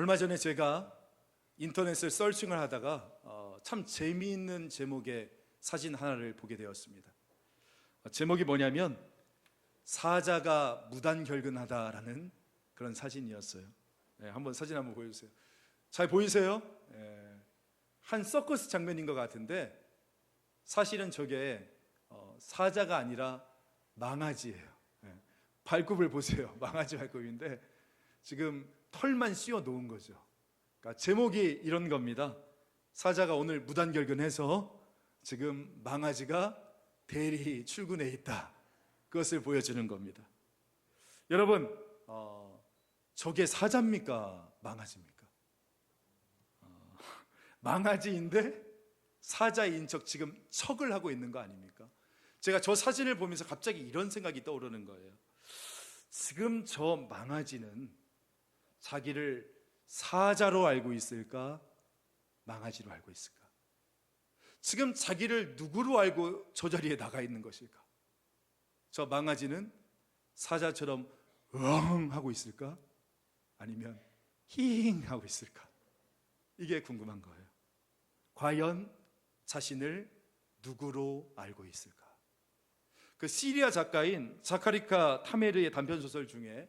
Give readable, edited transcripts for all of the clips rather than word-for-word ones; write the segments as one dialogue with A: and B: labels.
A: 얼마 전에 제가 인터넷을 서칭을 하다가 참 재미있는 제목의 사진 하나를 보게 되었습니다. 제목이 뭐냐면 사자가 무단결근하다라는 그런 사진이었어요. 한번 사진 한번 보여주세요. 잘 보이세요? 한 서커스 장면인 것 같은데 사실은 저게 사자가 아니라 망아지예요. 발굽을 보세요. 망아지 발굽인데 지금 털만 씌워 놓은 거죠. 그러니까 제목이 이런 겁니다. 사자가 오늘 무단결근해서 지금 망아지가 대리 출근해 있다. 그것을 보여주는 겁니다. 여러분, 저게 사자입니까? 망아지입니까? 망아지인데 사자인 척 지금 척을 하고 있는 거 아닙니까? 제가 저 사진을 보면서 갑자기 이런 생각이 떠오르는 거예요. 지금 저 망아지는 자기를 사자로 알고 있을까? 망아지로 알고 있을까? 지금 자기를 누구로 알고 저 자리에 나가 있는 것일까? 저 망아지는 사자처럼 으엉 하고 있을까? 아니면 히잉 하고 있을까? 이게 궁금한 거예요. 과연 자신을 누구로 알고 있을까? 그 시리아 작가인 자카리카 타메르의 단편소설 중에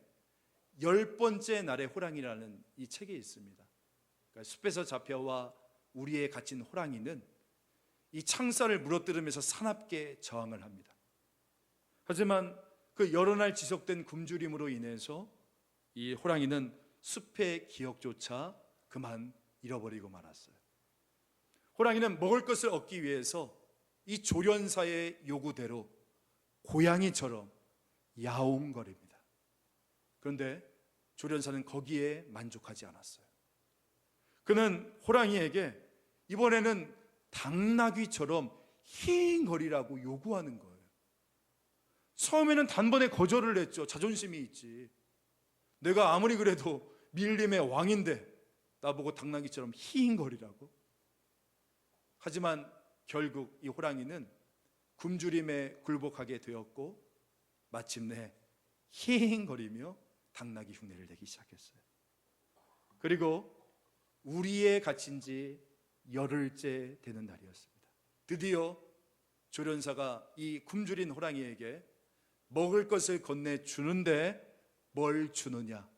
A: 10번째 날의 호랑이라는 이 책이 있습니다. 그러니까 숲에서 잡혀와 우리에 갇힌 호랑이는 이 창살을 물어뜯으면서 사납게 저항을 합니다. 하지만 그 여러 날 지속된 굶주림으로 인해서 이 호랑이는 숲의 기억조차 그만 잃어버리고 말았어요. 호랑이는 먹을 것을 얻기 위해서 이 조련사의 요구대로 고양이처럼 야옹거립니다. 그런데 조련사는 거기에 만족하지 않았어요. 그는 호랑이에게 이번에는 당나귀처럼 힝거리라고 요구하는 거예요. 처음에는 단번에 거절을 했죠. 자존심이 있지. 내가 아무리 그래도 밀림의 왕인데 나보고 당나귀처럼 힝거리라고. 하지만 결국 이 호랑이는 굶주림에 굴복하게 되었고 마침내 힝거리며 당나귀 흉내를 내기 시작했어요. 그리고 우리에 갇힌 지 열흘째 되는 날이었습니다. 드디어 조련사가 이 굶주린 호랑이에게 먹을 것을 건네주는데 뭘 주느냐?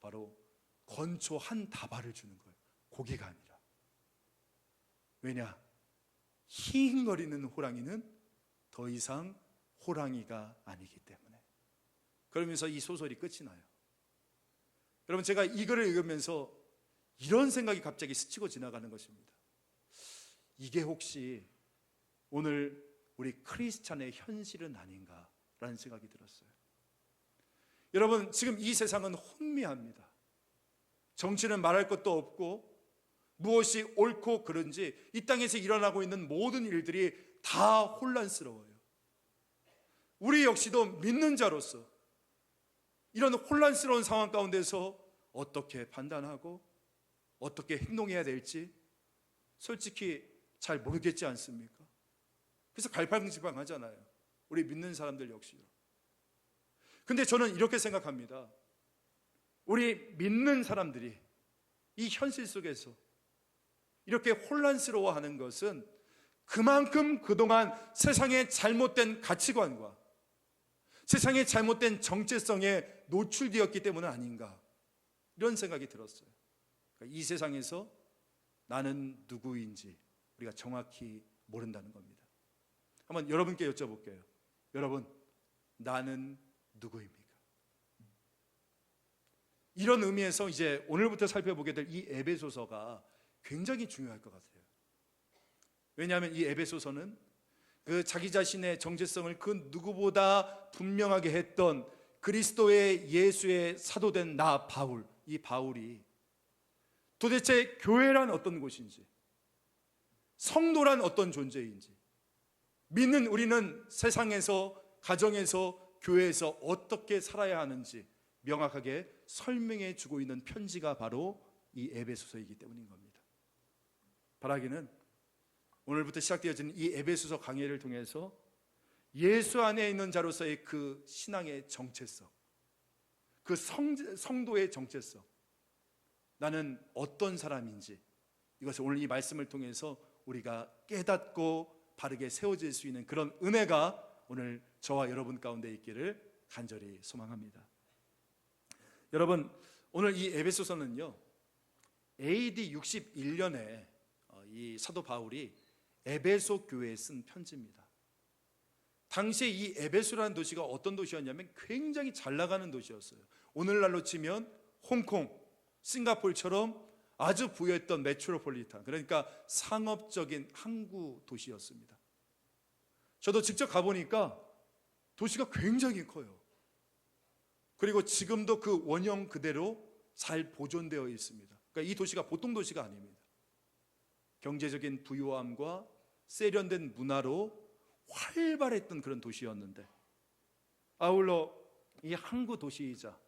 A: 바로 건초 한 다발을 주는 거예요. 고기가 아니라. 왜냐? 힝거리는 호랑이는 더 이상 호랑이가 아니기 때문에. 그러면서 이 소설이 끝이 나요. 여러분, 제가 이 글을 읽으면서 이런 생각이 갑자기 스치고 지나가는 것입니다. 이게 혹시 오늘 우리 크리스찬의 현실은 아닌가라는 생각이 들었어요. 여러분, 지금 이 세상은 혼미합니다. 정치는 말할 것도 없고 무엇이 옳고 그른지 이 땅에서 일어나고 있는 모든 일들이 다 혼란스러워요. 우리 역시도 믿는 자로서 이런 혼란스러운 상황 가운데서 어떻게 판단하고 어떻게 행동해야 될지 솔직히 잘 모르겠지 않습니까? 그래서 갈팡질팡하잖아요. 우리 믿는 사람들 역시요. 근데 저는 이렇게 생각합니다. 우리 믿는 사람들이 이 현실 속에서 이렇게 혼란스러워하는 것은 그만큼 그동안 세상의 잘못된 가치관과 세상의 잘못된 정체성에 노출되었기 때문은 아닌가, 이런 생각이 들었어요. 그러니까 이 세상에서 나는 누구인지 우리가 정확히 모른다는 겁니다. 한번 여러분께 여쭤볼게요. 여러분, 나는 누구입니까? 이런 의미에서 이제 오늘부터 살펴보게 될 이 에베소서가 굉장히 중요할 것 같아요. 왜냐하면 이 에베소서는 그 자기 자신의 정체성을 그 누구보다 분명하게 했던 그리스도의 예수의 사도된 나 바울, 이 바울이 도대체 교회란 어떤 곳인지, 성도란 어떤 존재인지, 믿는 우리는 세상에서, 가정에서, 교회에서 어떻게 살아야 하는지 명확하게 설명해 주고 있는 편지가 바로 이 에베소서이기 때문인 겁니다. 바라기는 오늘부터 시작되어지는 이 에베소서 강의를 통해서 예수 안에 있는 자로서의 그 신앙의 정체성, 그 성도의 정체성, 나는 어떤 사람인지, 이것을 오늘 이 말씀을 통해서 우리가 깨닫고 바르게 세워질 수 있는 그런 은혜가 오늘 저와 여러분 가운데 있기를 간절히 소망합니다. 여러분, 오늘 이 에베소서는요, AD 61년에 이 사도 바울이 에베소 교회에 쓴 편지입니다. 당시에 이 에베소라는 도시가 어떤 도시였냐면 굉장히 잘 나가는 도시였어요. 오늘날로 치면 홍콩, 싱가포르처럼 아주 부유했던 메트로폴리탄, 그러니까 상업적인 항구 도시였습니다. 저도 직접 가보니까 도시가 굉장히 커요. 그리고 지금도 그 원형 그대로 잘 보존되어 있습니다. 그러니까 이 도시가 보통 도시가 아닙니다. 경제적인 부유함과 세련된 문화로 활발했던 그런 도시였는데, 아울러 이 항구 도시이자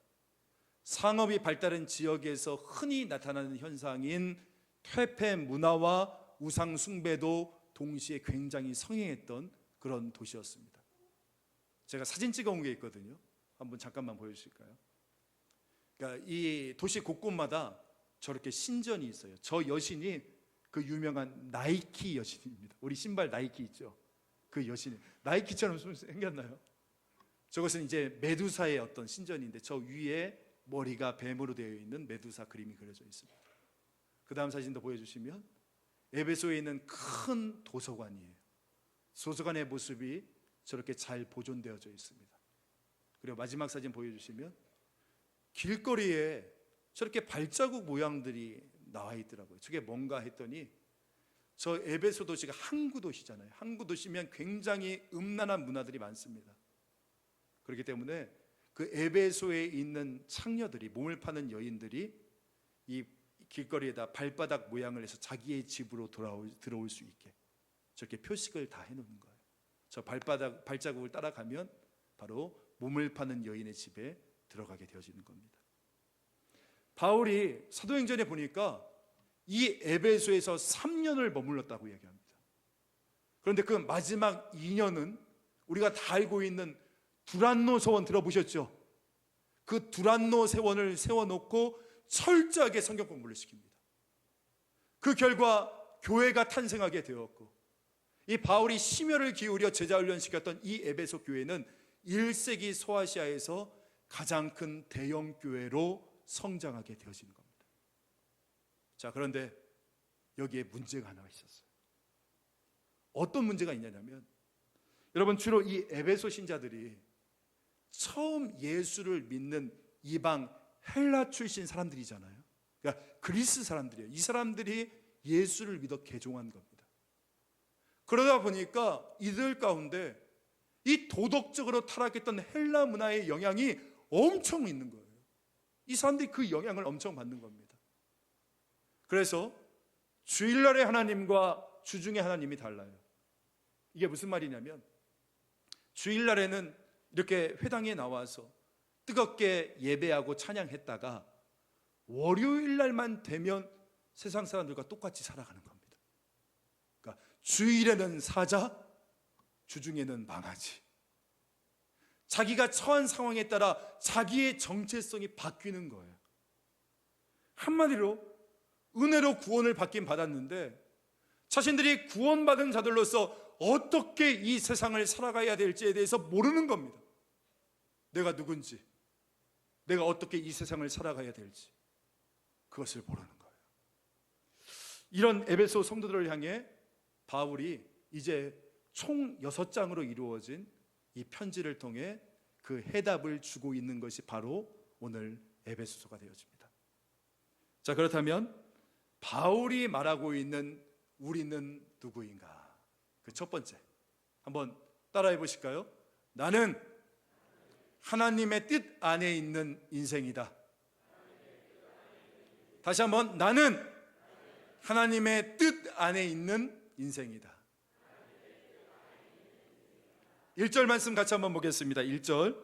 A: 상업이 발달한 지역에서 흔히 나타나는 현상인 퇴폐 문화와 우상 숭배도 동시에 굉장히 성행했던 그런 도시였습니다. 제가 사진 찍어 온 게 있거든요. 한번 잠깐만 보여주실까요? 그러니까 이 도시 곳곳마다 저렇게 신전이 있어요. 저 여신이 그 유명한 나이키 여신입니다. 우리 신발 나이키 있죠? 그 여신이 나이키처럼 생겼나요? 저것은 이제 메두사의 어떤 신전인데, 저 위에 머리가 뱀으로 되어 있는 메두사 그림이 그려져 있습니다. 그 다음 사진도 보여주시면 에베소에 있는 큰 도서관이에요. 도서관의 모습이 저렇게 잘 보존되어져 있습니다. 그리고 마지막 사진 보여주시면 길거리에 저렇게 발자국 모양들이 나와 있더라고요. 저게 뭔가 했더니, 저 에베소 도시가 항구 도시잖아요. 항구 도시면 굉장히 음란한 문화들이 많습니다. 그렇기 때문에 그 에베소에 있는 창녀들이, 몸을 파는 여인들이 이 길거리에다 발바닥 모양을 해서 자기의 집으로 들어올 수 있게 저렇게 표식을 다 해놓는 거예요. 저 발자국을 따라가면 바로 몸을 파는 여인의 집에 들어가게 되어지는 겁니다. 바울이 사도행전에 보니까 이 에베소에서 3년을 머물렀다고 얘기합니다. 그런데 그 마지막 2년은 우리가 다 알고 있는 두란노 서원 들어보셨죠? 그 두란노 세원을 세워놓고 철저하게 성경 공부를 시킵니다. 그 결과 교회가 탄생하게 되었고, 이 바울이 심혈을 기울여 제자 훈련시켰던 이 에베소 교회는 1세기 소아시아에서 가장 큰 대형 교회로 성장하게 되어지는 겁니다. 자, 그런데 여기에 문제가 하나 있었어요. 어떤 문제가 있냐면, 여러분, 주로 이 에베소 신자들이 처음 예수를 믿는 이방 헬라 출신 사람들이잖아요. 그러니까 그리스 사람들이에요. 이 사람들이 예수를 믿어 개종한 겁니다. 그러다 보니까 이들 가운데 이 도덕적으로 타락했던 헬라 문화의 영향이 엄청 있는 거예요. 이 사람들이 그 영향을 엄청 받는 겁니다. 그래서 주일날의 하나님과 주중의 하나님이 달라요. 이게 무슨 말이냐면, 주일날에는 이렇게 회당에 나와서 뜨겁게 예배하고 찬양했다가 월요일날만 되면 세상 사람들과 똑같이 살아가는 겁니다. 그러니까 주일에는 사자, 주중에는 망하지. 자기가 처한 상황에 따라 자기의 정체성이 바뀌는 거예요. 한마디로 은혜로 구원을 받긴 받았는데 자신들이 구원받은 자들로서 어떻게 이 세상을 살아가야 될지에 대해서 모르는 겁니다. 내가 누군지, 내가 어떻게 이 세상을 살아가야 될지, 그것을 모르는 거예요. 이런 에베소 성도들을 향해 바울이 이제 총 6장으로 이루어진 이 편지를 통해 그 해답을 주고 있는 것이 바로 오늘 에베소서가 되어집니다. 자, 그렇다면 바울이 말하고 있는 우리는 누구인가? 그 첫 번째, 한번 따라해 보실까요? 나는 하나님의 뜻 안에 있는 인생이다. 다시 한번, 나는 하나님의 뜻 안에 있는 인생이다. 1절 말씀 같이 한번 보겠습니다. 1절,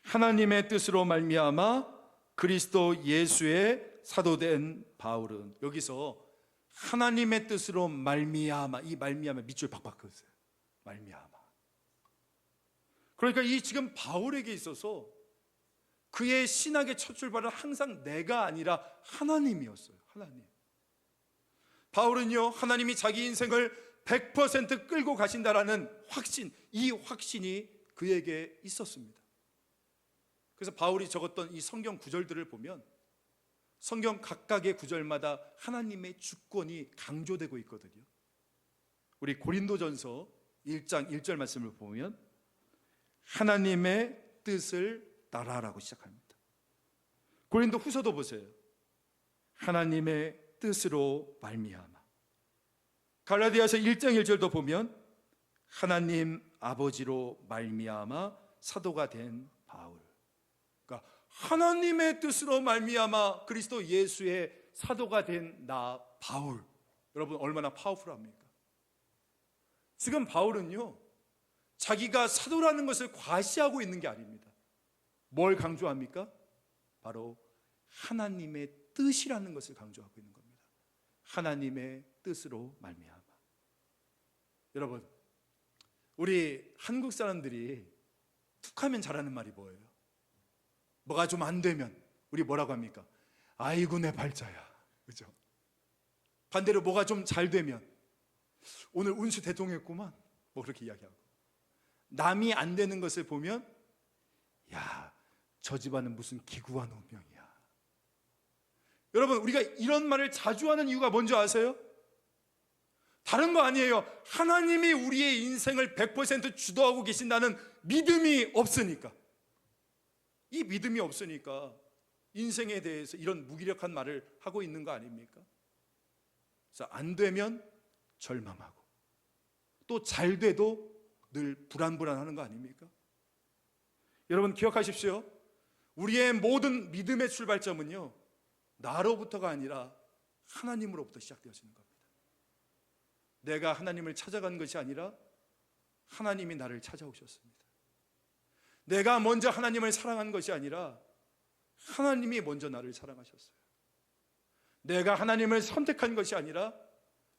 A: 하나님의 뜻으로 말미암아 그리스도 예수의 사도된 바울은, 여기서 하나님의 뜻으로 말미암아, 이 말미암아 밑줄 박박 그었어요. 말미암아. 그러니까 이 지금 바울에게 있어서 그의 신학의 첫 출발은 항상 내가 아니라 하나님이었어요. 하나님. 바울은요, 하나님이 자기 인생을 100% 끌고 가신다라는 확신, 이 확신이 그에게 있었습니다. 그래서 바울이 적었던 이 성경 구절들을 보면 성경 각각의 구절마다 하나님의 주권이 강조되고 있거든요. 우리 고린도전서 1장 1절 말씀을 보면 하나님의 뜻을 따라라고 시작합니다. 고린도 후서도 보세요. 하나님의 뜻으로 말미암아. 갈라디아서 1장 1절도 보면 하나님 아버지로 말미암아 사도가 된 바울. 그러니까 하나님의 뜻으로 말미암아 그리스도 예수의 사도가 된 나 바울. 여러분 얼마나 파워풀합니까? 지금 바울은요, 자기가 사도라는 것을 과시하고 있는 게 아닙니다. 뭘 강조합니까? 바로 하나님의 뜻이라는 것을 강조하고 있는 겁니다. 하나님의 뜻으로 말미암아. 여러분, 우리 한국 사람들이 툭하면 잘하는 말이 뭐예요? 뭐가 좀 안 되면 우리 뭐라고 합니까? 아이고 내 발자야. 그죠? 반대로 뭐가 좀 잘 되면 오늘 운수 대통했구만, 뭐 그렇게 이야기하고, 남이 안 되는 것을 보면 야, 저 집안은 무슨 기구한 운명이야. 여러분, 우리가 이런 말을 자주 하는 이유가 뭔지 아세요? 다른 거 아니에요. 하나님이 우리의 인생을 100% 주도하고 계신다는 믿음이 없으니까. 이 믿음이 없으니까 인생에 대해서 이런 무기력한 말을 하고 있는 거 아닙니까? 그래서 안 되면 절망하고 또 잘 돼도 늘 불안불안하는 거 아닙니까? 여러분 기억하십시오. 우리의 모든 믿음의 출발점은요, 나로부터가 아니라 하나님으로부터 시작되어지는 겁니다. 내가 하나님을 찾아간 것이 아니라 하나님이 나를 찾아오셨습니다. 내가 먼저 하나님을 사랑한 것이 아니라 하나님이 먼저 나를 사랑하셨어요. 내가 하나님을 선택한 것이 아니라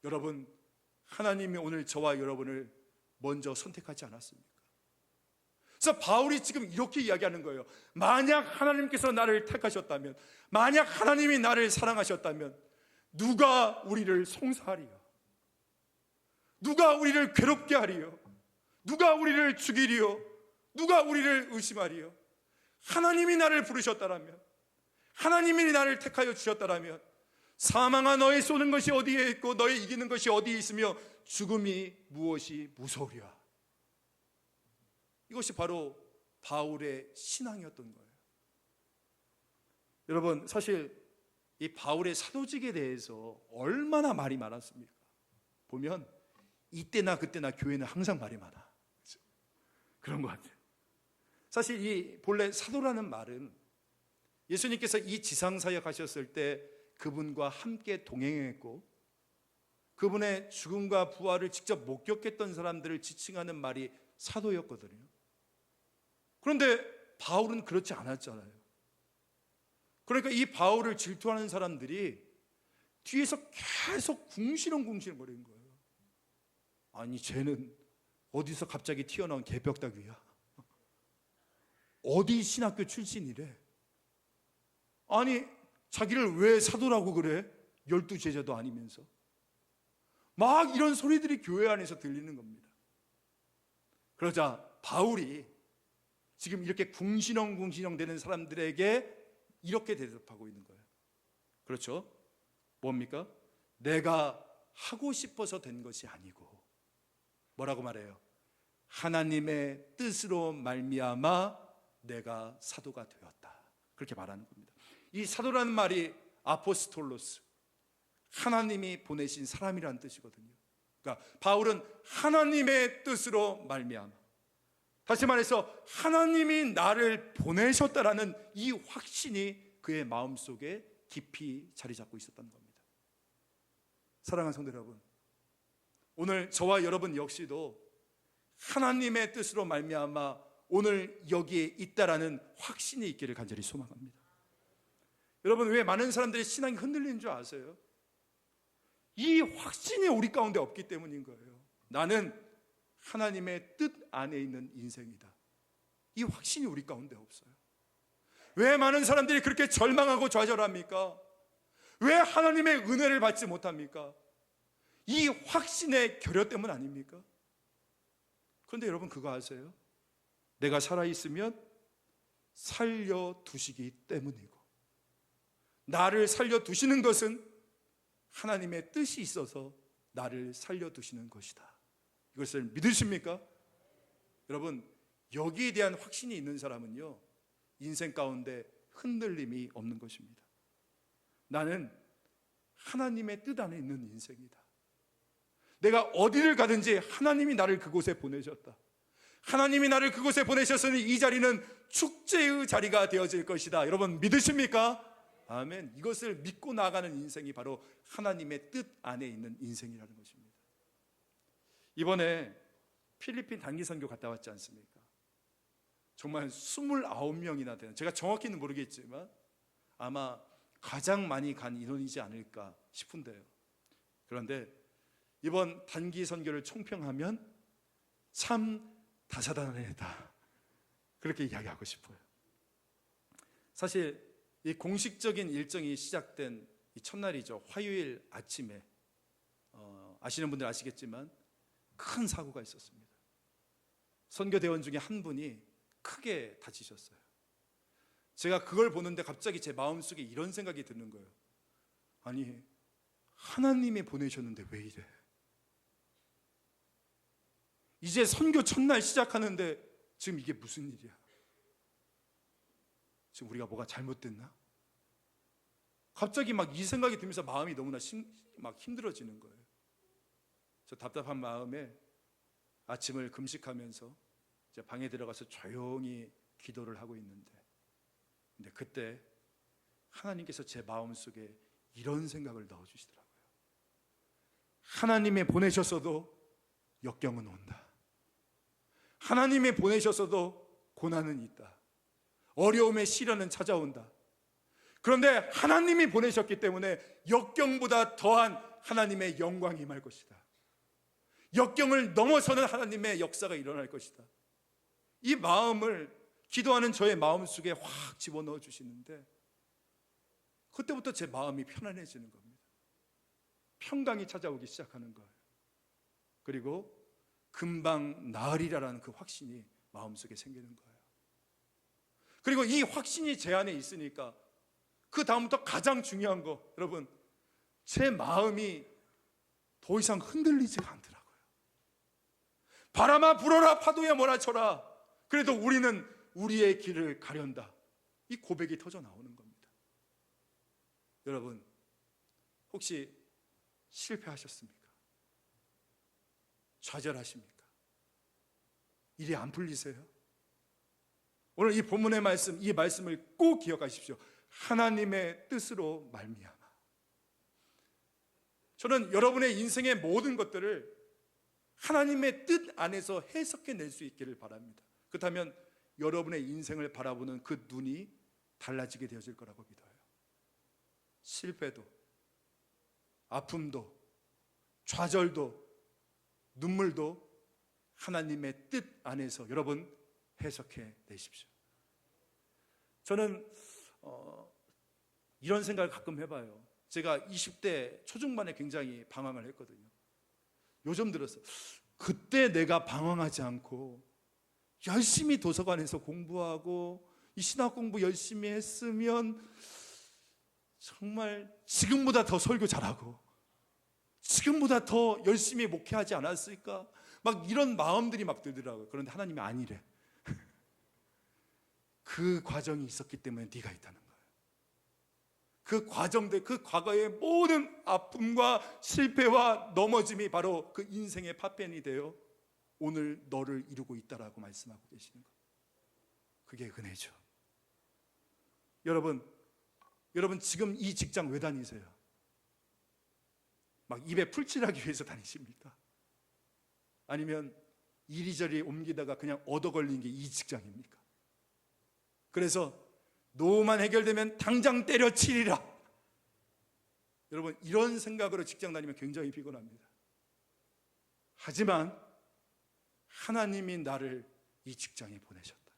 A: 여러분, 하나님이 오늘 저와 여러분을 먼저 선택하지 않았습니까? 그래서 바울이 지금 이렇게 이야기하는 거예요. 만약 하나님께서 나를 택하셨다면, 만약 하나님이 나를 사랑하셨다면 누가 우리를 송사하리요? 누가 우리를 괴롭게 하리요? 누가 우리를 죽이리요? 누가 우리를 의심하리요? 하나님이 나를 부르셨다라면, 하나님이 나를 택하여 주셨다라면 사망아 너의 쏘는 것이 어디에 있고 너의 이기는 것이 어디에 있으며 죽음이 무엇이 무서우랴. 이것이 바로 바울의 신앙이었던 거예요. 여러분, 사실 이 바울의 사도직에 대해서 얼마나 말이 많았습니까? 보면 이때나 그때나 교회는 항상 말이 많아. 그렇죠? 그런 것 같아요. 사실 이 본래 사도라는 말은 예수님께서 이 지상사역 하셨을 때 그분과 함께 동행했고 그분의 죽음과 부활을 직접 목격했던 사람들을 지칭하는 말이 사도였거든요. 그런데 바울은 그렇지 않았잖아요. 그러니까 이 바울을 질투하는 사람들이 뒤에서 계속 궁시렁궁시렁거리는 거예요. 아니 쟤는 어디서 갑자기 튀어나온 개벽다귀야? 어디 신학교 출신이래? 아니 자기를 왜 사도라고 그래? 12제자도 아니면서. 막 이런 소리들이 교회 안에서 들리는 겁니다. 그러자 바울이 지금 이렇게 궁시렁궁시렁 되는 사람들에게 이렇게 대답하고 있는 거예요. 그렇죠? 뭡니까? 내가 하고 싶어서 된 것이 아니고 뭐라고 말해요? 하나님의 뜻으로 말미암아 내가 사도가 되었다. 그렇게 말하는 겁니다. 이 사도라는 말이 아포스톨로스, 하나님이 보내신 사람이라는 뜻이거든요. 그러니까 바울은 하나님의 뜻으로 말미암아, 다시 말해서 하나님이 나를 보내셨다라는 이 확신이 그의 마음속에 깊이 자리 잡고 있었던 겁니다. 사랑하는 성도 여러분, 오늘 저와 여러분 역시도 하나님의 뜻으로 말미암아 오늘 여기에 있다라는 확신이 있기를 간절히 소망합니다. 여러분, 왜 많은 사람들의 신앙이 흔들리는 줄 아세요? 이 확신이 우리 가운데 없기 때문인 거예요. 나는 하나님의 뜻 안에 있는 인생이다. 이 확신이 우리 가운데 없어요. 왜 많은 사람들이 그렇게 절망하고 좌절합니까? 왜 하나님의 은혜를 받지 못합니까? 이 확신의 결여 때문 아닙니까? 그런데 여러분 그거 아세요? 내가 살아있으면 살려두시기 때문이고, 나를 살려두시는 것은 하나님의 뜻이 있어서 나를 살려두시는 것이다. 이것을 믿으십니까? 여러분, 여기에 대한 확신이 있는 사람은요, 인생 가운데 흔들림이 없는 것입니다. 나는 하나님의 뜻 안에 있는 인생이다. 내가 어디를 가든지 하나님이 나를 그곳에 보내셨다. 하나님이 나를 그곳에 보내셨으니 이 자리는 축제의 자리가 되어질 것이다. 여러분 믿으십니까? 아멘. 이것을 믿고 나가는 인생이 바로 하나님의 뜻 안에 있는 인생이라는 것입니다. 이번에 필리핀 단기 선교 갔다 왔지 않습니까? 정말 29명이나 되는, 제가 정확히는 모르겠지만 아마 가장 많이 간 인원이지 않을까 싶은데요. 그런데 이번 단기 선교를 총평하면 참 다사다난하다, 그렇게 이야기하고 싶어요. 사실 이 공식적인 일정이 시작된 이 첫날이죠. 화요일 아침에 아시는 분들 아시겠지만 큰 사고가 있었습니다. 선교대원 중에 한 분이 크게 다치셨어요. 제가 그걸 보는데 갑자기 제 마음속에 이런 생각이 드는 거예요. 아니, 하나님이 보내셨는데 왜 이래? 이제 선교 첫날 시작하는데 지금 이게 무슨 일이야? 지금 우리가 뭐가 잘못됐나? 갑자기 막 이 생각이 들면서 마음이 너무나 막 힘들어지는 거예요. 저 답답한 마음에 아침을 금식하면서 이제 방에 들어가서 조용히 기도를 하고 있는데, 근데 그때 하나님께서 제 마음속에 이런 생각을 넣어주시더라고요. 하나님이 보내셨어도 역경은 온다. 하나님이 보내셨어도 고난은 있다. 어려움의 시련은 찾아온다. 그런데 하나님이 보내셨기 때문에 역경보다 더한 하나님의 영광이 임할 것이다. 역경을 넘어서는 하나님의 역사가 일어날 것이다. 이 마음을 기도하는 저의 마음속에 확 집어넣어 주시는데, 그때부터 제 마음이 편안해지는 겁니다. 평강이 찾아오기 시작하는 거예요. 그리고 금방 나으리라라는 그 확신이 마음속에 생기는 거예요. 그리고 이 확신이 제 안에 있으니까 그 다음부터 가장 중요한 거, 여러분, 제 마음이 더 이상 흔들리지가 않더라고요. 바람아 불어라, 파도야 몰아쳐라, 그래도 우리는 우리의 길을 가련다. 이 고백이 터져 나오는 겁니다. 여러분, 혹시 실패하셨습니까? 좌절하십니까? 일이 안 풀리세요? 오늘 이 본문의 말씀, 이 말씀을 꼭 기억하십시오. 하나님의 뜻으로 말미암아. 저는 여러분의 인생의 모든 것들을 하나님의 뜻 안에서 해석해낼 수 있기를 바랍니다. 그렇다면 여러분의 인생을 바라보는 그 눈이 달라지게 되어질 거라고 믿어요. 실패도, 아픔도, 좌절도, 눈물도 하나님의 뜻 안에서 여러분 해석해 내십시오. 저는 이런 생각을 가끔 해봐요. 제가 20대 초중반에 굉장히 방황을 했거든요. 요즘 들어서 그때 내가 방황하지 않고 열심히 도서관에서 공부하고 이 신학 공부 열심히 했으면 정말 지금보다 더 설교 잘하고 지금보다 더 열심히 목회하지 않았을까? 막 이런 마음들이 막 들더라고요. 그런데 하나님이 아니래. 그 과정이 있었기 때문에 네가 있다는 거예요. 그 과정들, 그 과거의 모든 아픔과 실패와 넘어짐이 바로 그 인생의 파편이 되어 오늘 너를 이루고 있다라고 말씀하고 계시는 거예요. 그게 은혜죠. 여러분 지금 이 직장 왜 다니세요? 막 입에 풀칠하기 위해서 다니십니까? 아니면 이리저리 옮기다가 그냥 얻어 걸린 게 이 직장입니까? 그래서 노만 해결되면 당장 때려치리라. 여러분, 이런 생각으로 직장 다니면 굉장히 피곤합니다. 하지만 하나님이 나를 이 직장에 보내셨다.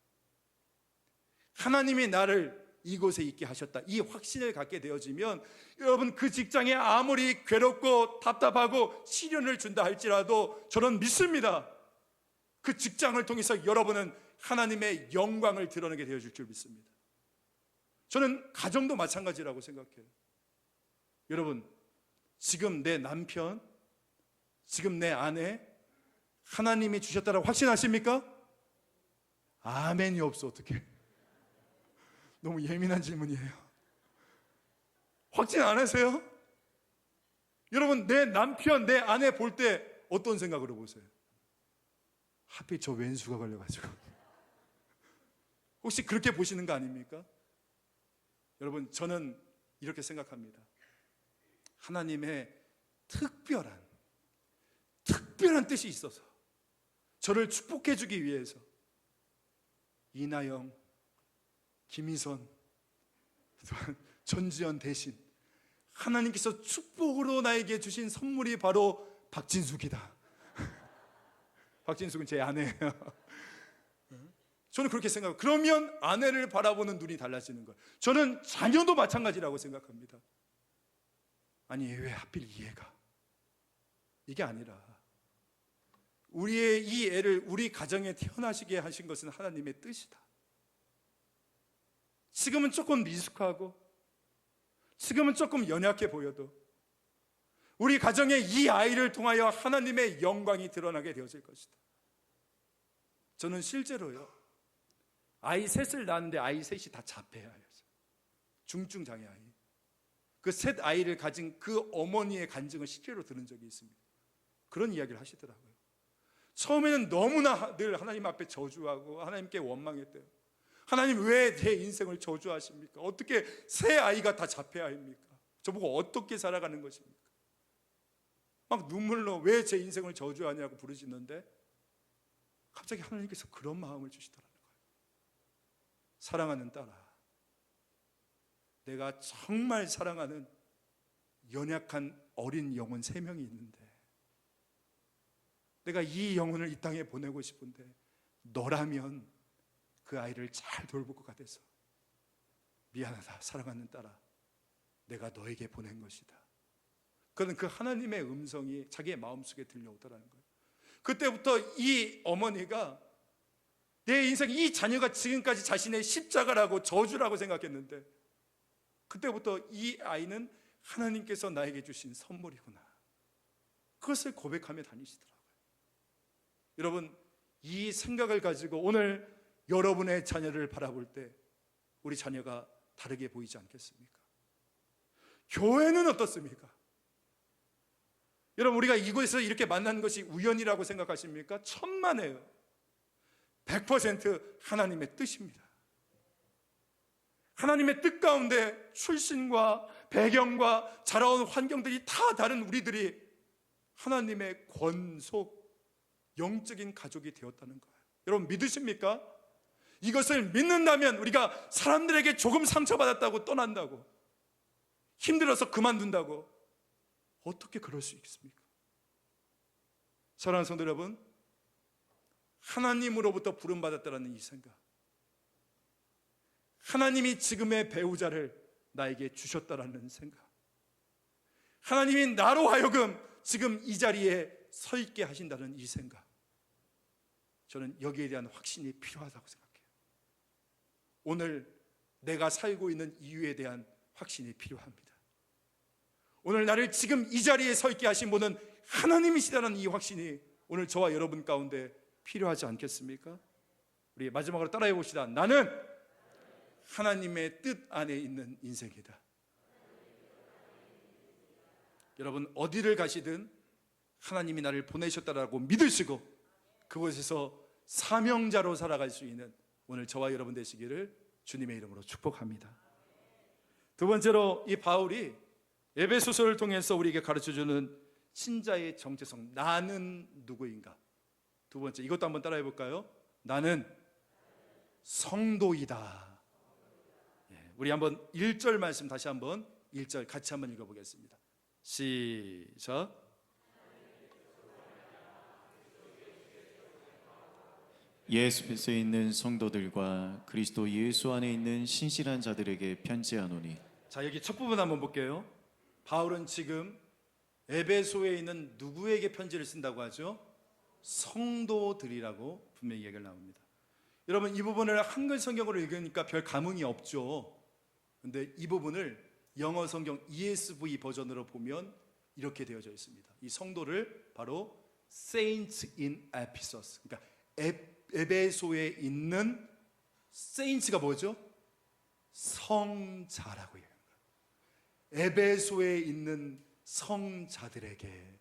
A: 하나님이 나를 이곳에 있게 하셨다, 이 확신을 갖게 되어지면 여러분, 그 직장에 아무리 괴롭고 답답하고 시련을 준다 할지라도 저는 믿습니다. 그 직장을 통해서 여러분은 하나님의 영광을 드러내게 되어질 줄 믿습니다. 저는 가정도 마찬가지라고 생각해요. 여러분, 지금 내 남편, 지금 내 아내 하나님이 주셨다라고 확신하십니까? 아멘이 없어. 어떡해. 너무 예민한 질문이에요. 확신 안 하세요? 여러분, 내 남편, 내 아내 볼 때 어떤 생각으로 보세요? 하필 저 왼수가 걸려가지고. 혹시 그렇게 보시는 거 아닙니까? 여러분, 저는 이렇게 생각합니다. 하나님의 특별한 뜻이 있어서 저를 축복해 주기 위해서 이나영, 김희선, 전지현 대신 하나님께서 축복으로 나에게 주신 선물이 바로 박진숙이다. 박진숙은 제 아내예요. 저는 그렇게 생각해요. 그러면 아내를 바라보는 눈이 달라지는 거예요. 저는 자녀도 마찬가지라고 생각합니다. 아니, 왜 하필 이 애가? 이게 아니라 우리의 이 애를 우리 가정에 태어나시게 하신 것은 하나님의 뜻이다. 지금은 조금 미숙하고 지금은 조금 연약해 보여도 우리 가정에 이 아이를 통하여 하나님의 영광이 드러나게 되어질 것이다. 저는 실제로요, 아이 셋을 낳았는데 아이 셋이 다 자폐아였어요. 중증 장애 아이. 그 셋 아이를 가진 그 어머니의 간증을 실제로 들은 적이 있습니다. 그런 이야기를 하시더라고요. 처음에는 너무나 늘 하나님 앞에 저주하고 하나님께 원망했대요. 하나님, 왜 제 인생을 저주하십니까? 어떻게 세 아이가 다 자폐아입니까? 저보고 어떻게 살아가는 것입니까? 막 눈물로 왜 제 인생을 저주하냐고 부르시는데 갑자기 하나님께서 그런 마음을 주시더라는 거예요. 사랑하는 딸아, 내가 정말 사랑하는 연약한 어린 영혼 3명이 있는데 내가 이 영혼을 이 땅에 보내고 싶은데 너라면 그 아이를 잘 돌볼 것 같아서 미안하다, 사랑하는 딸아, 내가 너에게 보낸 것이다. 그는 그 하나님의 음성이 자기의 마음속에 들려오더라는 거예요. 그때부터 이 어머니가 내 인생, 이 자녀가 지금까지 자신의 십자가라고 저주라고 생각했는데 그때부터 이 아이는 하나님께서 나에게 주신 선물이구나, 그것을 고백하며 다니시더라고요. 여러분, 이 생각을 가지고 오늘 여러분의 자녀를 바라볼 때 우리 자녀가 다르게 보이지 않겠습니까? 교회는 어떻습니까? 여러분, 우리가 이곳에서 이렇게 만난 것이 우연이라고 생각하십니까? 천만에요. 100% 하나님의 뜻입니다. 하나님의 뜻 가운데 출신과 배경과 자라온 환경들이 다 다른 우리들이 하나님의 권속 영적인 가족이 되었다는 거예요. 여러분, 믿으십니까? 이것을 믿는다면 우리가 사람들에게 조금 상처받았다고 떠난다고, 힘들어서 그만둔다고, 어떻게 그럴 수 있습니까? 사랑하는 성도 여러분, 하나님으로부터 부름받았다는 이 생각, 하나님이 지금의 배우자를 나에게 주셨다라는 생각, 하나님이 나로 하여금 지금 이 자리에 서 있게 하신다는 이 생각, 저는 여기에 대한 확신이 필요하다고 생각해요. 오늘 내가 살고 있는 이유에 대한 확신이 필요합니다. 오늘 나를 지금 이 자리에 서 있게 하신 분은 하나님이시다는 이 확신이 오늘 저와 여러분 가운데 필요하지 않겠습니까? 우리 마지막으로 따라해 봅시다. 나는 하나님의 뜻 안에 있는 인생이다. 여러분, 어디를 가시든 하나님이 나를 보내셨다라고 믿으시고 그곳에서 사명자로 살아갈 수 있는 오늘 저와 여러분 되시기를 주님의 이름으로 축복합니다. 두 번째로, 이 바울이 에베소서를 통해서 우리에게 가르쳐주는 신자의 정체성, 나는 누구인가? 두 번째, 이것도 한번 따라해 볼까요? 나는 성도이다. 우리 한번 1절 말씀 다시 한번 1절 같이 한번 읽어보겠습니다. 시작.
B: 예수에 있는 성도들과 그리스도 예수 안에 있는 신실한 자들에게 편지하노니.
A: 자, 여기 첫 부분 한번 볼게요. 바울은 지금 에베소에 있는 누구에게 편지를 쓴다고 하죠? 성도들이라고 분명히 얘기가 나옵니다. 여러분, 이 부분을 한글 성경으로 읽으니까 별 감흥이 없죠. 근데 이 부분을 영어 성경 ESV 버전으로 보면 이렇게 되어져 있습니다. 이 성도를 바로 Saints in Ephesus, 그러니까 에베소에 있는 Saints가 뭐죠? 성자라고 얘기합니다. 에베소에 있는 성자들에게,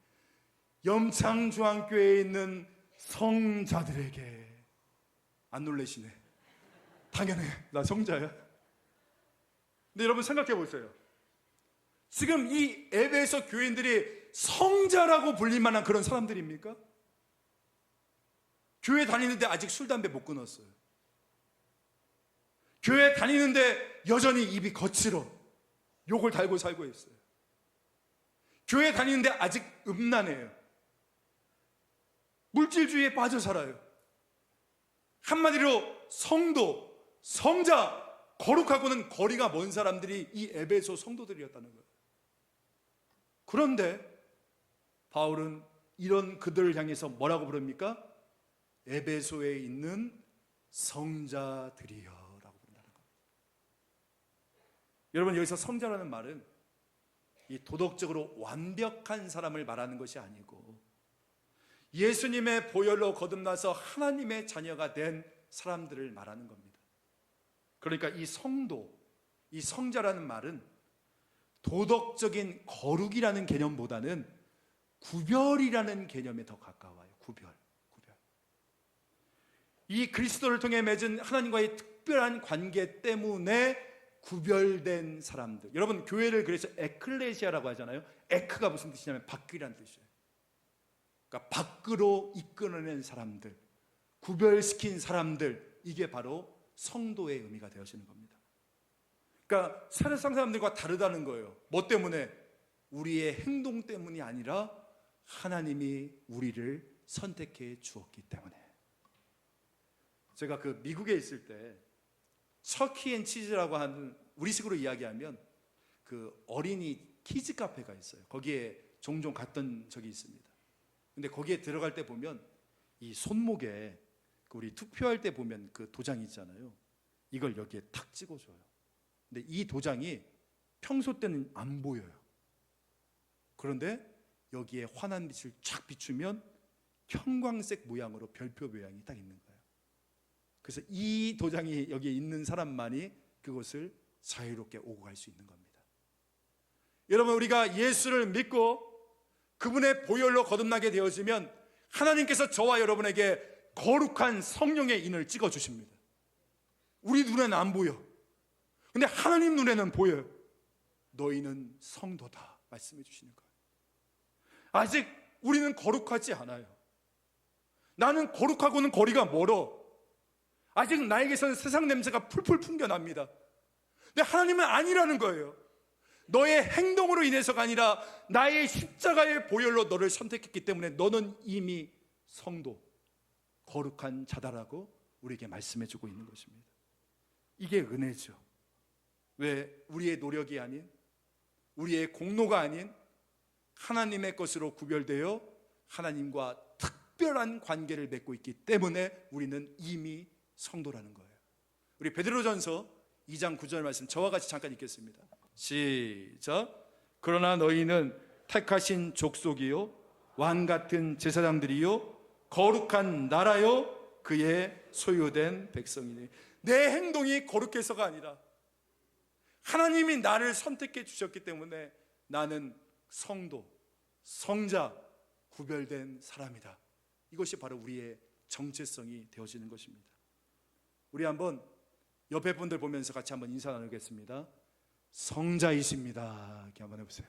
A: 염창중앙교회에 있는 성자들에게. 안 놀라시네. 당연해, 나 성자야. 근데 여러분 생각해 보세요. 지금 이 에베소 교인들이 성자라고 불릴 만한 그런 사람들입니까? 교회 다니는데 아직 술, 담배 못 끊었어요. 교회 다니는데 여전히 입이 거칠어 욕을 달고 살고 있어요. 교회 다니는데 아직 음란해요. 물질주의에 빠져 살아요. 한마디로 성도, 성자, 거룩하고는 거리가 먼 사람들이 이 에베소 성도들이었다는 거예요. 그런데 바울은 이런 그들을 향해서 뭐라고 부릅니까? 에베소에 있는 성자들이여 라고 부른다는 겁니다. 여러분, 여기서 성자라는 말은 이 도덕적으로 완벽한 사람을 말하는 것이 아니고 예수님의 보혈로 거듭나서 하나님의 자녀가 된 사람들을 말하는 겁니다. 그러니까 이 성도, 이 성자라는 말은 도덕적인 거룩이라는 개념보다는 구별이라는 개념에 더 가까워요. 구별. 이 그리스도를 통해 맺은 하나님과의 특별한 관계 때문에 구별된 사람들. 여러분, 교회를 그래서 에클레시아라고 하잖아요. 에크가 무슨 뜻이냐면 밖이라는 뜻이에요. 그러니까 밖으로 이끌어낸 사람들, 구별시킨 사람들, 이게 바로 성도의 의미가 되어지는 겁니다. 그러니까 세상 사람들과 다르다는 거예요. 뭐 때문에? 우리의 행동 때문이 아니라 하나님이 우리를 선택해 주었기 때문에. 제가 그 미국에 있을 때 척키앤치즈라고 하는, 우리식으로 이야기하면 그 어린이 키즈 카페가 있어요. 거기에 종종 갔던 적이 있습니다. 근데 거기에 들어갈 때 보면 이 손목에 우리 투표할 때 보면 그 도장 있잖아요. 이걸 여기에 탁 찍어줘요. 근데 이 도장이 평소 때는 안 보여요. 그런데 여기에 환한 빛을 쫙 비추면 형광색 모양으로 별표 모양이 딱 있는 거예요. 그래서 이 도장이 여기에 있는 사람만이 그것을 자유롭게 오고 갈 수 있는 겁니다. 여러분, 우리가 예수를 믿고 그분의 보혈로 거듭나게 되어지면 하나님께서 저와 여러분에게 거룩한 성령의 인을 찍어주십니다. 우리 눈에는 안 보여. 근데 하나님 눈에는 보여요. 너희는 성도다 말씀해 주시는 거예요. 아직 우리는 거룩하지 않아요. 나는 거룩하고는 거리가 멀어. 아직 나에게서는 세상 냄새가 풀풀 풍겨납니다. 근데 하나님은 아니라는 거예요. 너의 행동으로 인해서가 아니라 나의 십자가의 보혈로 너를 선택했기 때문에 너는 이미 성도, 거룩한 자다라고 우리에게 말씀해 주고 있는 것입니다. 이게 은혜죠. 왜? 우리의 노력이 아닌, 우리의 공로가 아닌 하나님의 것으로 구별되어 하나님과 특별한 관계를 맺고 있기 때문에 우리는 이미 성도라는 거예요. 우리 베드로전서 2장 9절 말씀 저와 같이 잠깐 읽겠습니다. 시작. 그러나 너희는 택하신 족속이요 왕 같은 제사장들이요 거룩한 나라요 그의 소유된 백성이니. 내 행동이 거룩해서가 아니라 하나님이 나를 선택해 주셨기 때문에 나는 성도, 성자, 구별된 사람이다. 이것이 바로 우리의 정체성이 되어지는 것입니다. 우리 한번 옆에 분들 보면서 같이 한번 인사 나누겠습니다. 성자이십니다. 이렇게 한번 해보세요.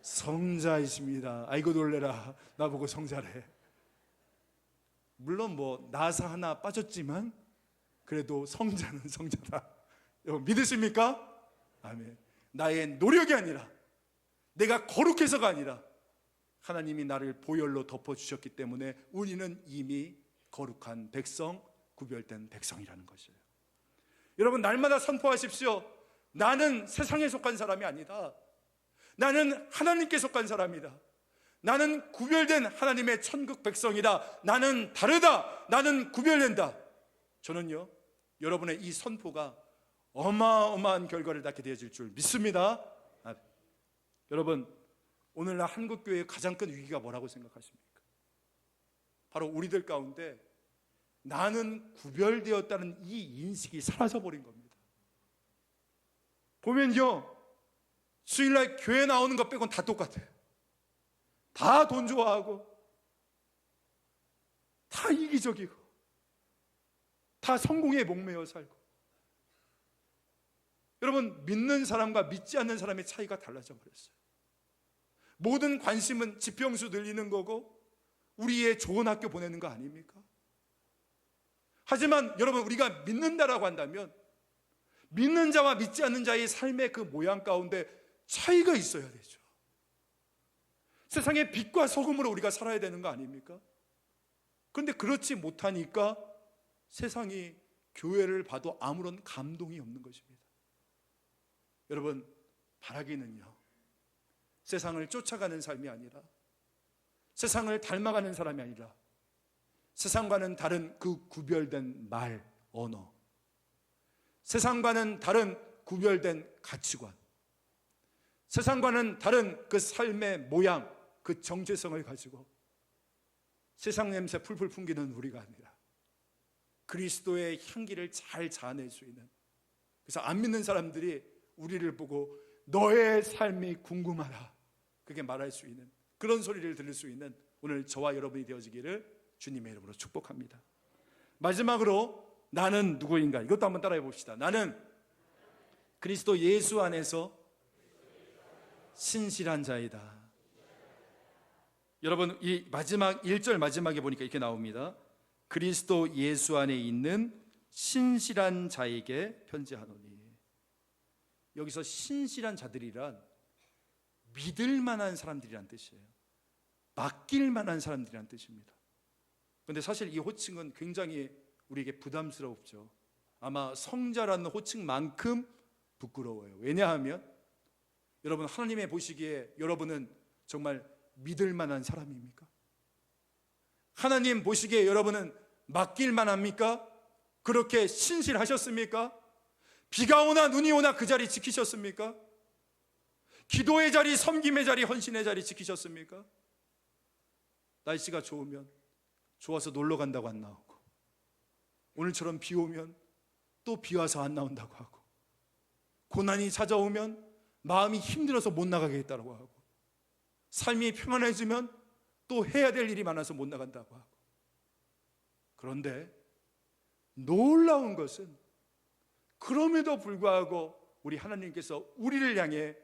A: 성자이십니다. 아이고 놀래라, 나보고 성자래. 물론 뭐 나사 하나 빠졌지만 그래도 성자는 성자다. 여러분 믿으십니까? 아멘. 나의 노력이 아니라, 내가 거룩해서가 아니라 하나님이 나를 보혈로 덮어주셨기 때문에 우리는 이미 거룩한 백성, 구별된 백성이라는 것이에요. 여러분, 날마다 선포하십시오. 나는 세상에 속한 사람이 아니다. 나는 하나님께 속한 사람이다. 나는 구별된 하나님의 천국 백성이다. 나는 다르다. 나는 구별된다. 저는요, 여러분의 이 선포가 어마어마한 결과를 낳게 되어질 줄 믿습니다. 여러분, 오늘날 한국교회의 가장 큰 위기가 뭐라고 생각하십니까? 바로 우리들 가운데 나는 구별되었다는 이 인식이 사라져버린 겁니다. 보면요, 주일날 교회 나오는 것 빼고는 다 똑같아요. 다 돈 좋아하고, 다 이기적이고, 다 성공에 목매어 살고. 여러분, 믿는 사람과 믿지 않는 사람의 차이가 달라져 버렸어요. 모든 관심은 지평수 늘리는 거고 우리의 좋은 학교 보내는 거 아닙니까? 하지만 여러분, 우리가 믿는다라고 한다면 믿는 자와 믿지 않는 자의 삶의 그 모양 가운데 차이가 있어야 되죠. 세상의 빛과 소금으로 우리가 살아야 되는 거 아닙니까? 그런데 그렇지 못하니까 세상이 교회를 봐도 아무런 감동이 없는 것입니다. 여러분, 바라기는요, 세상을 쫓아가는 삶이 아니라, 세상을 닮아가는 사람이 아니라 세상과는 다른 그 구별된 말, 언어, 세상과는 다른 구별된 가치관, 세상과는 다른 그 삶의 모양, 그 정체성을 가지고 세상 냄새 풀풀 풍기는 우리가 아니라 그리스도의 향기를 잘 자아낼 수 있는, 그래서 안 믿는 사람들이 우리를 보고 너의 삶이 궁금하다, 그게 말할 수 있는 그런 소리를 들을 수 있는 오늘 저와 여러분이 되어지기를 주님의 이름으로 축복합니다. 마지막으로 나는 누구인가, 이것도 한번 따라해 봅시다. 나는 그리스도 예수 안에서 신실한 자이다. 여러분, 이 마지막 1절 마지막에 보니까 이렇게 나옵니다. 그리스도 예수 안에 있는 신실한 자에게 편지하노니. 여기서 신실한 자들이란 믿을 만한 사람들이란 뜻이에요. 맡길 만한 사람들이란 뜻입니다. 그런데 사실 이 호칭은 굉장히 우리에게 부담스럽죠. 아마 성자라는 호칭만큼 부끄러워요. 왜냐하면 여러분, 하나님의 보시기에 여러분은 정말 믿을 만한 사람입니까? 하나님 보시기에 여러분은 맡길 만합니까? 그렇게 신실하셨습니까? 비가 오나 눈이 오나 그 자리 지키셨습니까? 기도의 자리, 섬김의 자리, 헌신의 자리 지키셨습니까? 날씨가 좋으면 좋아서 놀러 간다고 안 나오고, 오늘처럼 비 오면 또 비 와서 안 나온다고 하고, 고난이 찾아오면 마음이 힘들어서 못 나가겠다고 하고, 삶이 평안해지면 또 해야 될 일이 많아서 못 나간다고 하고. 그런데 놀라운 것은 그럼에도 불구하고 우리 하나님께서 우리를 향해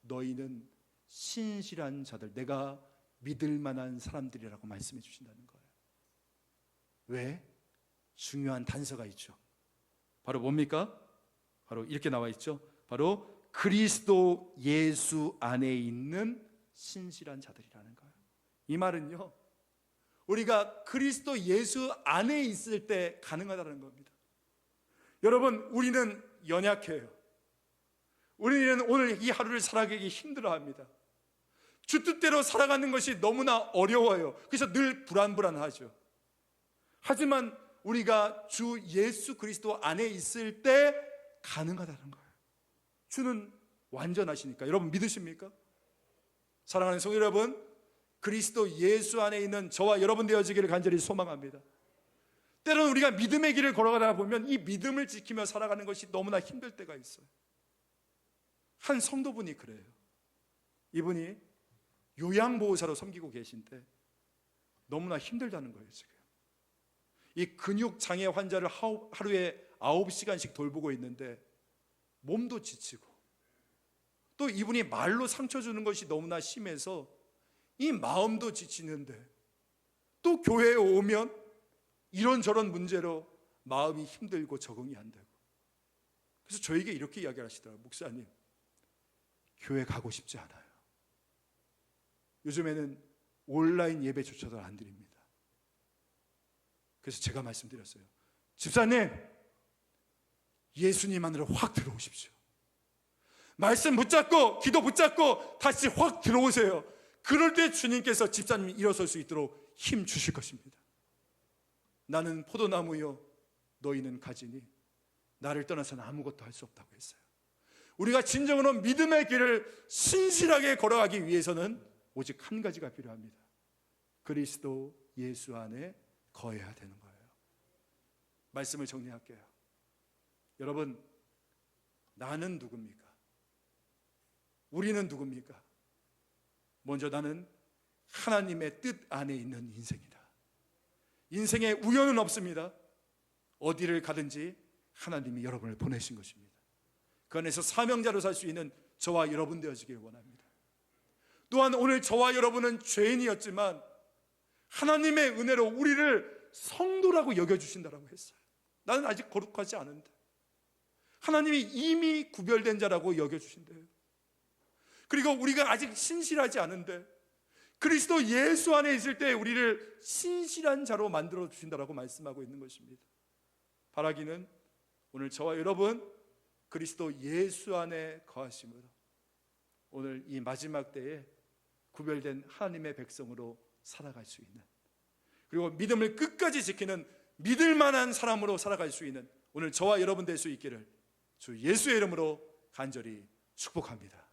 A: 너희는 신실한 자들, 내가 믿을 만한 사람들이라고 말씀해 주신다는 거예요. 왜? 중요한 단서가 있죠. 바로 뭡니까? 바로 이렇게 나와 있죠. 바로 그리스도 예수 안에 있는 신실한 자들이라는 거예요. 이 말은요, 우리가 그리스도 예수 안에 있을 때 가능하다는 겁니다. 여러분, 우리는 연약해요. 우리는 오늘 이 하루를 살아가기 힘들어합니다. 주 뜻대로 살아가는 것이 너무나 어려워요. 그래서 늘 불안하죠. 하지만 우리가 주 예수 그리스도 안에 있을 때 가능하다는 거예요. 주는 완전하시니까. 여러분 믿으십니까? 사랑하는 성도 여러분, 그리스도 예수 안에 있는 저와 여러분 되어지기를 간절히 소망합니다. 때로는 우리가 믿음의 길을 걸어가다 보면 이 믿음을 지키며 살아가는 것이 너무나 힘들 때가 있어요. 한 성도분이 그래요. 이분이 요양보호사로 섬기고 계신데 너무나 힘들다는 거예요. 지금 이 근육장애 환자를 하루에 9시간씩 돌보고 있는데 몸도 지치고, 또 이분이 말로 상처 주는 것이 너무나 심해서 이 마음도 지치는데, 또 교회에 오면 이런저런 문제로 마음이 힘들고 적응이 안 되고. 그래서 저에게 이렇게 이야기를 하시더라고요. 목사님, 교회 가고 싶지 않아요. 요즘에는 온라인 예배조차도 안 드립니다. 그래서 제가 말씀드렸어요. 집사님, 예수님 안으로 확 들어오십시오. 말씀 붙잡고 기도 붙잡고 다시 확 들어오세요. 그럴 때 주님께서 집사님이 일어설 수 있도록 힘 주실 것입니다. 나는 포도나무요 너희는 가지니 나를 떠나서는 아무것도 할 수 없다고 했어요. 우리가 진정으로 믿음의 길을 신실하게 걸어가기 위해서는 오직 한 가지가 필요합니다. 그리스도 예수 안에 거해야 되는 거예요. 말씀을 정리할게요. 여러분, 나는 누굽니까? 우리는 누굽니까? 먼저 나는 하나님의 뜻 안에 있는 인생이다. 인생에 우연은 없습니다. 어디를 가든지 하나님이 여러분을 보내신 것입니다. 그 안에서 사명자로 살 수 있는 저와 여러분 되어지길 원합니다. 또한 오늘 저와 여러분은 죄인이었지만 하나님의 은혜로 우리를 성도라고 여겨주신다라고 했어요. 나는 아직 거룩하지 않은데 하나님이 이미 구별된 자라고 여겨주신대요. 그리고 우리가 아직 신실하지 않은데 그리스도 예수 안에 있을 때 우리를 신실한 자로 만들어 주신다라고 말씀하고 있는 것입니다. 바라기는 오늘 저와 여러분 그리스도 예수 안에 거하심으로 오늘 이 마지막 때에 구별된 하나님의 백성으로 살아갈 수 있는, 그리고 믿음을 끝까지 지키는 믿을 만한 사람으로 살아갈 수 있는 오늘 저와 여러분 될 수 있기를 주 예수의 이름으로 간절히 축복합니다.